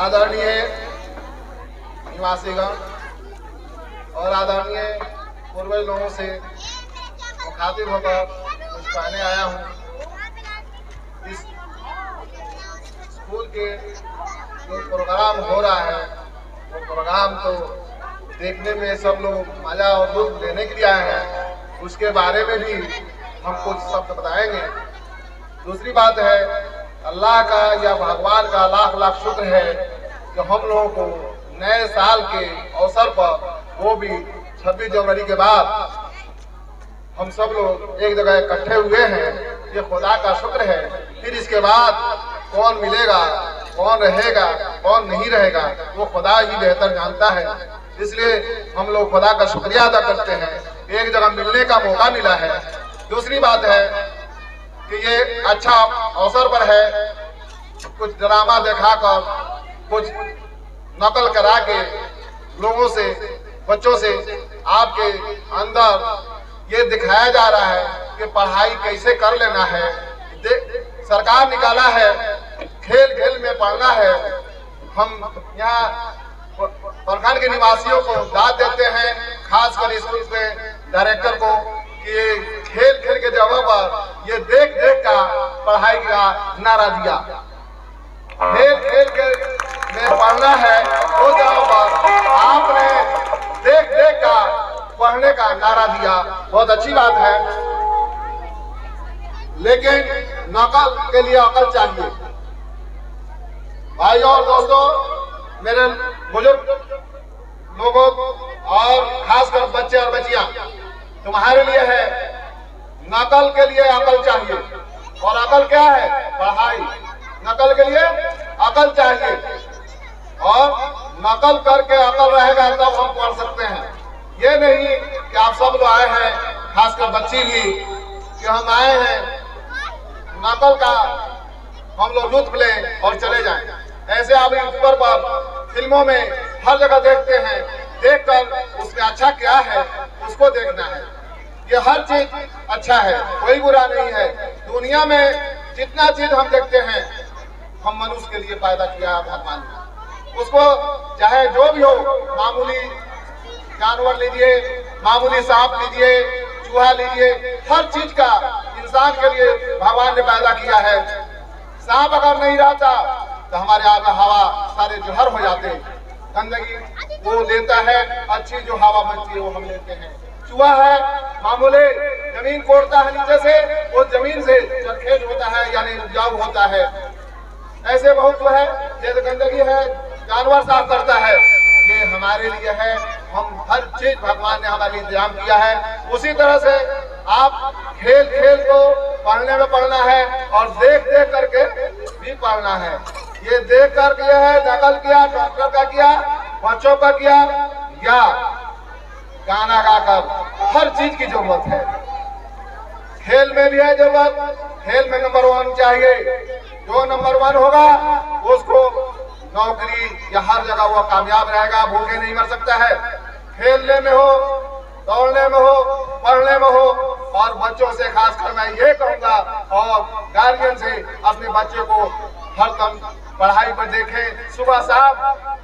आदरणीय निवासीगण और आदरणीय पूर्वज लोगों से मुखातिब होकर कुछ कहने आया हूँ। इस स्कूल के जो प्रोग्राम हो रहा है वो प्रोग्राम तो देखने में सब लोग मजा और लुत्फ लेने के लिए आए हैं, उसके बारे में भी हम कुछ शब्द बताएंगे। दूसरी बात है, अल्लाह का या भगवान का लाख लाख शुक्र है कि हम लोगों को नए साल के अवसर पर, वो भी 26 जनवरी के बाद हम सब लोग एक जगह इकट्ठे हुए हैं, ये खुदा का शुक्र है। फिर इसके बाद कौन मिलेगा, कौन रहेगा, कौन नहीं रहेगा, वो खुदा ही बेहतर जानता है। इसलिए हम लोग खुदा का शुक्रिया अदा करते हैं, एक जगह मिलने का मौका मिला है। दूसरी बात है कि ये अच्छा अवसर पर है, कुछ ड्रामा दिखाकर, कुछ नकल करा के लोगों से, बच्चों से आपके अंदर ये दिखाया जा रहा है कि पढ़ाई कैसे कर लेना है। सरकार निकाला है खेल खेल में पढ़ना है। हम यहाँ प्रखंड के निवासियों को दाद देते हैं, खासकर स्कूल के डायरेक्टर को, कि ये खेल खेल के जगह पर ये देख देख का पढ़ाई का नारा दिया। खेल खेल के में पढ़ना है, वो जगह पर आपने देख देख का पढ़ने का नारा दिया, बहुत अच्छी बात है। लेकिन नकल के लिए अकल चाहिए। भाइयों और दोस्तों, मेरे बुजुर्ग लोगों और खासकर बच्चे और बच्चियां, तुम्हारे लिए है, नकल के लिए अकल चाहिए। और अकल क्या है? पढ़ाई। नकल के लिए अकल चाहिए, और नकल करके अकल रहेगा तब हम पढ़ सकते हैं। ये नहीं कि आप सब लोग आए हैं, खासकर बच्ची भी, कि हम आए हैं नकल का हम लोग लुत्फ लें और चले जाएं। ऐसे आप यूट्यूबर पर, फिल्मों में हर जगह देखते हैं, देखकर उसमें अच्छा क्या है उसको देखना है। ये हर चीज अच्छा है, कोई बुरा नहीं है। दुनिया में जितना चीज हम देखते हैं, हम मनुष्य के लिए पैदा किया भगवान ने। उसको चाहे जो भी हो, मामूली जानवर लीजिए, मामूली सांप लीजिए, चूहा लीजिए, हर चीज का इंसान के लिए भगवान ने पैदा किया है। सांप अगर नहीं रहता तो हमारे आगे हवा सारे जहर हो जाते, गंदगी वो लेता है, अच्छी जो हवा बनती है वो हम लेते हैं। चूहा है मामूली, जमीन कोड़ता है नीचे से, वो जमीन से जरखेज होता है, यानी उपजाऊ होता है। ऐसे बहुत जो है, जैसे गंदगी है जानवर साफ करता है, ये हमारे लिए है। हम हर चीज भगवान ने हमारे लिए इंतजाम किया है। उसी तरह से आप खेल खेल को पढ़ने में पढ़ना है, और देख देख करके भी पढ़ना है। ये देख कर किया है, नकल किया, डॉक्टर का किया, बच्चों का किया, या गाना गाकर, हर चीज की जरूरत है। खेल में भी है जरूरत, खेल में नंबर 1 चाहिए। जो नंबर 1 होगा उसको नौकरी या हर जगह वो कामयाब रहेगा, भूखे नहीं मर सकता है। खेलने में हो, दौड़ने में हो, पढ़ने में हो, और बच्चों से खासकर मैं ये कहूंगा, और गार्जियन से अपने बच्चे को हर दम पढ़ाई पर देखें, सुबह शाम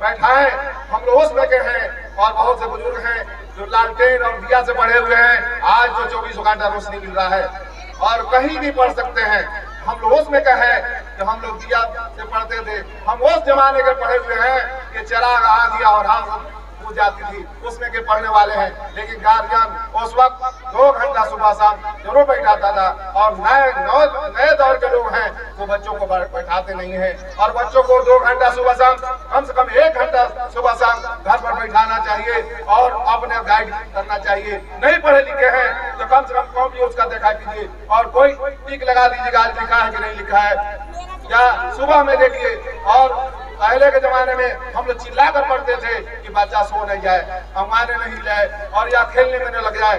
बैठाएं। हम लोग उसमें के हैं, और बहुत से बुजुर्ग हैं जो लालटेन और दिया से पढ़े हुए हैं। आज तो 24 घंटा रोशनी मिल रहा है और कहीं भी पढ़ सकते हैं। हम लोग उसमें का है कि हम लोग दिया से पढ़ते थे, हम उस जमाने के पढ़े हुए हैं कि चिराग आ दिया और हम हो जाती थी, उसमें के पढ़ने वाले हैं। लेकिन गार्जियन उस वक्त 2 घंटा सुबह शाम जरूर बैठाता था, और नए दौर के लोग हैं वो बच्चों को बैठाते नहीं हैं। और बच्चों को 2 घंटा सुबह शाम, कम से कम 1 घंटा सुबह शाम घर पर बैठाना चाहिए, और अपने गाइड करना चाहिए। नहीं पढ़े लिखे हैं तो कम से कम कंप्यूटर का देखा कीजिए, और कोई टिक लगा दीजिएगा, आज लिखा है कि नहीं लिखा है, या सुबह में देखिए। और पहले के जमाने में हम लोग चिल्ला कर पढ़ते थे कि बच्चा सो नहीं जाए, हमारे नहीं जाए, और या खेलने में न लग जाए,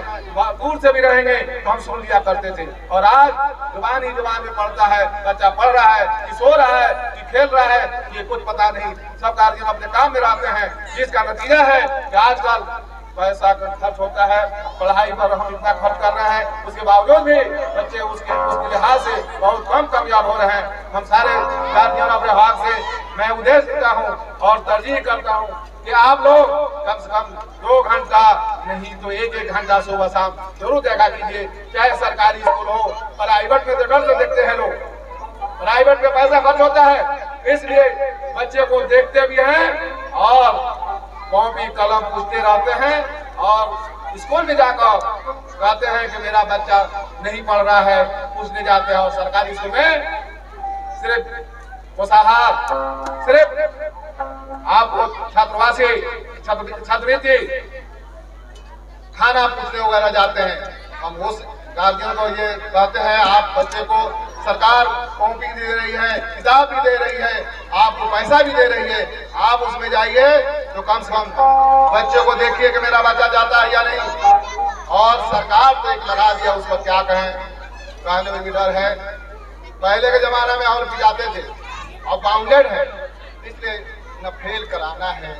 दूर से भी रहेंगे तो हम सुन लिया करते थे। और आज जुबान ही जुबान में पढ़ता है, बच्चा पढ़ रहा है कि सो रहा है कि खेल रहा है, ये कुछ पता नहीं। सब गार्जियन अपने काम में रहते हैं, जिसका नतीजा है कि आजकल पैसा खर्च होता है, पढ़ाई पर हम इतना खर्च कर रहे हैं, उसके बावजूद भी बच्चे उसके लिहाज से बहुत कम कामयाब हो रहे हैं। हम सारे गार्जियन अपने भाग से मैं उद्देश्य देता हूँ और तरजीह करता हूँ कि आप लोग कम से कम 2 घंटा नहीं तो 1-1 घंटा सुबह शाम जरूर देखा कीजिए। चाहे सरकारी स्कूल हो, प्राइवेट में तो डर से देखते हैं लोग, प्राइवेट में पैसा खर्च होता है, इसलिए बच्चे को देखते भी हैं और कॉपी कलम पूछते रहते हैं और स्कूल में जाकर कहते हैं कि मेरा बच्चा नहीं पढ़ रहा है, पूछने जाते हैं। और सरकारी स्कूल में सिर्फ मुसाहार, सिर्फ आपको छात्रवासी छात्रवृत्ति खाना पूछने वगैरह जाते हैं। हम उस गार्जियन को ये कहते हैं, आप बच्चे को सरकार कॉपी दे रही है, किताब भी दे रही है, आपको पैसा भी दे रही है, आप उसमें जाइए तो कम से कम बच्चे को देखिए कि मेरा बच्चा जाता है या नहीं। और सरकार तो एक लगा दिया, उसको क्या कहें, कहने में भी डर है। पहले के जमाने में और भी जाते थे, अब बाउंडेड है, इसलिए न फेल कराना है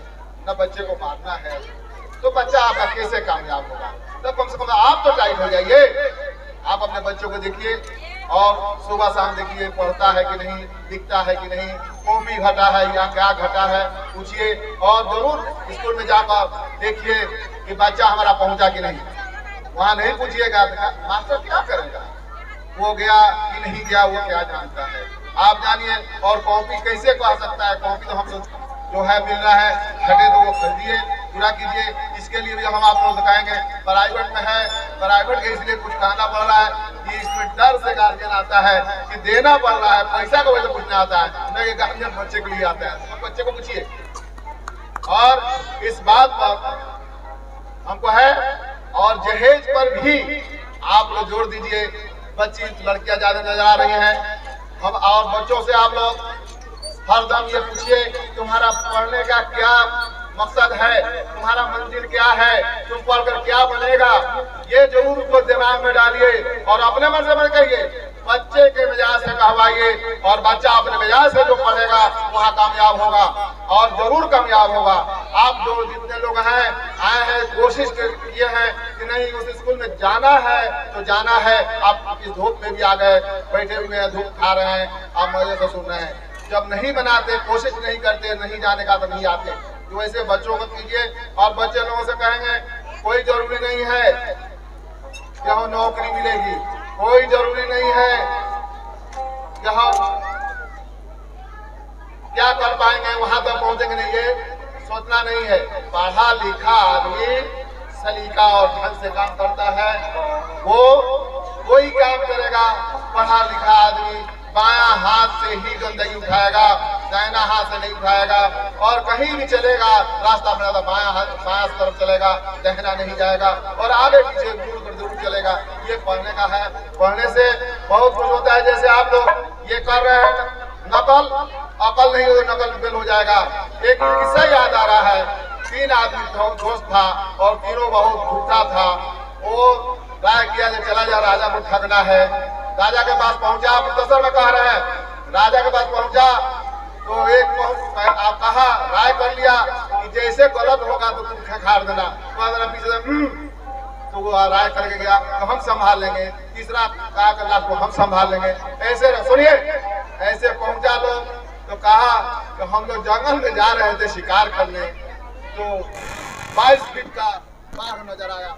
न बच्चे को मारना है, तो बच्चा आपका कैसे कामयाब होगा। तो कम से कम आप तो टाइट हो जाइए, आप अपने बच्चों को देखिए और सुबह शाम देखिए पढ़ता है कि नहीं, लिखता है कि नहीं, कॉपी घटा है या क्या घटा है पूछिए। और जरूर स्कूल में जाकर देखिए कि बच्चा हमारा पहुंचा कि नहीं। वहां नहीं पूछिएगा मास्टर क्या करेगा, वो गया कि नहीं गया वो क्या जानता है, आप जानिए। और कॉपी कैसे कह सकता है, कॉपी तो हम जो है मिल रहा है, घटे तो वो खरीदिए, पूरा कीजिए। इसके लिए भी हम आप लोग दिखाएंगे। प्राइवेट में है, प्राइवेट के इसलिए कुछ कहना पड़ रहा है कि इसमें डर से गार्जियन आता है कि देना पड़ रहा है, पैसा को वजह पूछना आता है, न कि गार्जियन बच्चे के लिए आता है। तो बच्चे को पूछिए। और इस बात पर हमको है, और जहेज पर भी आप लोग जोर दीजिए। बच्ची लड़कियां ज्यादा नजर आ रही हैं, हम और बच्चों से आप लोग हरदम ये पूछिए तुम्हारा पढ़ने का क्या मकसद है, तुम्हारा मंजिल क्या है, तुम पढ़कर क्या बनेगा, ये जरूर उसको दिमाग में डालिए और अपने मन से कहिए। बच्चे के मिजाज से कहवाइए और बच्चा अपने मिजाज से जो पढ़ेगा वहाँ कामयाब होगा और जरूर कामयाब होगा। आप जो जितने लोग हैं आए हैं, कोशिश किए हैं कि नहीं उस स्कूल में जाना है तो जाना है। आप इस धूप में भी आ गए, बैठे हुए हैं, धूप खा रहे हैं, आप मजे से सुन रहे हैं। जब नहीं बनाते, कोशिश नहीं करते, नहीं जाने का तो नहीं आते। तो वैसे बच्चों को कीजिए और बच्चे लोगों से कहेंगे कोई जरूरी नहीं है कि हम नौकरी मिलेगी, कोई जरूरी नहीं है कि हम क्या कर पाएंगे, वहां तक पहुंचेंगे नहीं, ये सोचना नहीं है। पढ़ा लिखा आदमी सलीका और ढंग से काम करता है, वो कोई काम करेगा। पढ़ा लिखा आदमी बायां हाथ से ही गंदगी उठाएगा, दाहिना हाथ से नहीं उठाएगा। और कहीं भी चलेगा रास्ता अपना बायां तरफ चलेगा, दाहिना नहीं जाएगा और आगे पीछे दूर जरूर चलेगा। ये पढ़ने का है, पढ़ने से बहुत कुछ होता है। जैसे आप लोग ये कर रहे हैं नकल, अकल नहीं हो नकल फेल हो जाएगा। एक किस्सा याद आ रहा है, 3 आदमी दोस्त था और तीनों बहुत भूखा था। वो राय किया कि चला जा, राजा को ठगना है। राजा के पास पहुंचा, मुख्तसर में कह रहे हैं, राजा के पास पहुंचा तो एक आप कहा राय कर लिया कि जैसे गलत होगा तो तुम खखाड़ देना। तो पीछे से तो वो राय करके गया तो हम संभाल लेंगे। तीसरा कहा कि लास्ट को हम संभाल लेंगे। ऐसे सुनिए, ऐसे पहुंचा लोग तो कहा कि हम लोग जंगल में जा रहे थे शिकार करने, तो 22 फीट का बाघ नजर आया।